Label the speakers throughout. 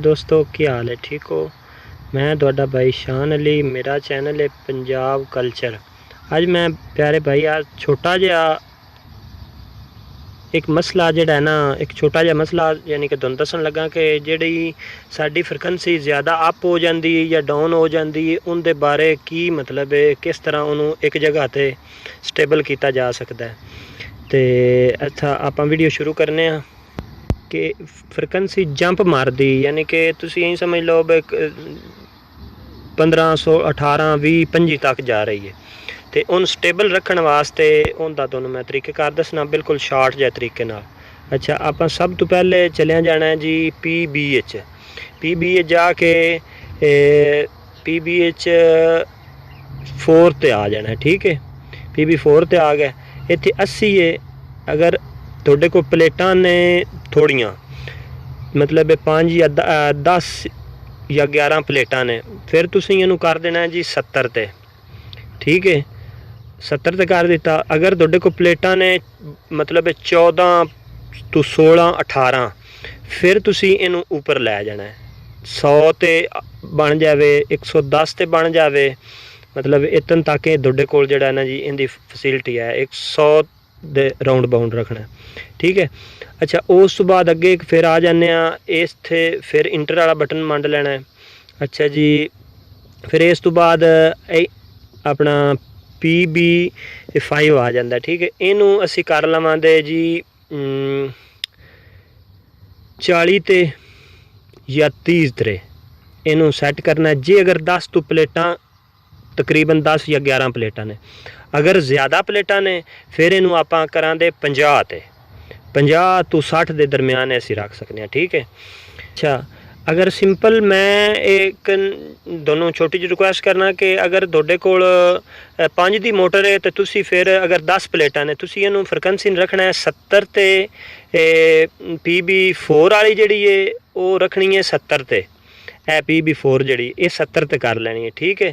Speaker 1: दोस्तों की हाल है, ठीक हो। मैं ਤੁਹਾਡਾ भाई शान अली, मेरा चैनल है पंजाब कल्चर। अज मैं प्यारे भाई आज छोटा जिहा एक मसला जिहड़ा है ना, एक छोटा जिहा मसला यानी कि तुहानूं दस्सण लगा कि जिहड़ी साडी फ्रीक्वेंसी ज़्यादा अप हो जाती है या डाउन हो जाती है, उनके बारे की मतलब है, किस तरह उन्होंने एक जगह ते स्टेबल किया जा सकता है। तो अच्छा आपां वीडियो शुरू करने हैं कि फ्रीक्वेंसी जंप मारदी यानी कि तुसीं यही समझ लो 1500 18 20 25 तक जा रही है। तो उन स्टेबल रखने वास्ते उनका तुहानूं मैं तरीक़ेकार दसना बिल्कुल शार्ट जिहा तरीके नाल। अच्छा आपां सब तो पहले चलिया जाना है जी PBH जाके PBH 4 ते आ जाना है, ठीक है। PB 4 ते आ गए, इत्थे 80 है। अगर तुहाडे कोल प्लेटां ने थोड़ियां मतलब 5 या 10 या 11 प्लेटां ने, फिर तुसीं इहनूं कर देना है जी 70 ते, ठीक है। 70 ते कर दिता। अगर तुहाडे कोल प्लेटां ने मतलब 14 तो 16 18, फिर तुसीं इहनूं उपर लै जाना है। 100 ते बन जावे, 110 ते बन जावे, मतलब इतन तक तुहाडे कोल जिहड़ा ना जी इहदी फैसिलिटी है। 100 दे राउंड बाउंड रखना है, ठीक है। अच्छा उस तो बाद अगे फिर आ जाने इस थे फिर इंटर वाला बटन मंड लेना है। अच्छा जी फिर इस तो बाद अपना PB 5 आ जाता है, ठीक है। इनू असी कर लवांगे जी 40 ते या 30 तरे इनू सैट करना है जी। अगर 10 तो प्लेटां तकरीबन 10 या 11 प्लेटां ने, अगर ज़्यादा प्लेटां ने फिर इनू आपां करांगे 50 ते 50 तो 60 के दरम्यान असी रख सकते हैं, ठीक है। अच्छा अगर सिंपल मैं एक दोनों छोटी जी रिक्वेस्ट करना कि अगर तुहाडे कोल 5 दी मोटर है तो तुसी फिर अगर 10 प्लेटां ने तुसी इहनूं फ्रीक्वेंसी रखना है 70 ते PB 4 वाली जिहड़ी है वो रखनी है 70 ते, PB 4 जिहड़ी ये 70 ते कर लैनी है, ठीक है।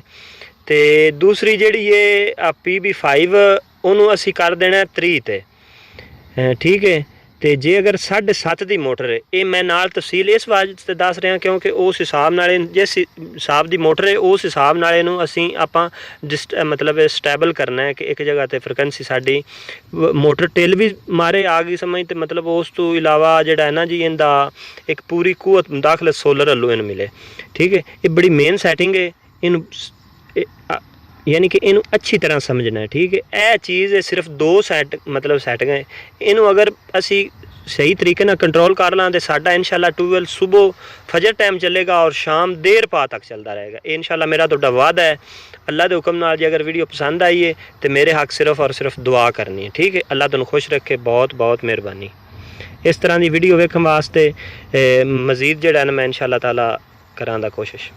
Speaker 1: तो दूसरी जिहड़ी है PB 5 उन्होंने असी कर देना है 30 ते, ठीक है। तो जे अगर 7.5 की मोटर है, ये मैं नाल तफसील इस वास्ते दस रहा क्योंकि उस हिसाब नाल जिस हिसाब की मोटर है उस हिसाब नाल इहनूं असीं आपां मतलब स्टैबल करना है कि एक जगह ते फ्रीक्वेंसी साडी मोटर टिल भी मारे आ गई समझ, तो मतलब उस तो इलावा जिहड़ा है ना जी इहदा एक पूरी कुवत दाखिल सोलर हल्लों इहनूं मिले, ठीक है। ये बड़ी मेन सैटिंग है, इनू यानी कि इनू अच्छी तरह समझना है, ठीक है। यह चीज़ है सिर्फ 2 सैटिंग है। इनू अगर असी सही तरीके ना कंट्रोल कर लां तो साडा इंशाल्लाह 12 सुबह फजर टाइम चलेगा और शाम देर पा तक चलता रहेगा इंशाल्लाह। मेरा तुहाडा वादा है अल्लाह के हुक्म नाल। जे अगर वीडियो पसंद आई है तो मेरे हक सिर्फ और सिर्फ दुआ करनी है, ठीक है। अल्लाह तुहानूं खुश रखे, बहुत बहुत मेहरबानी। इस तरह की वीडियो वेखण वास्ते मज़ीद जिहड़ा ना मैं इंशाल्लाह ताला करां दा कोशिश।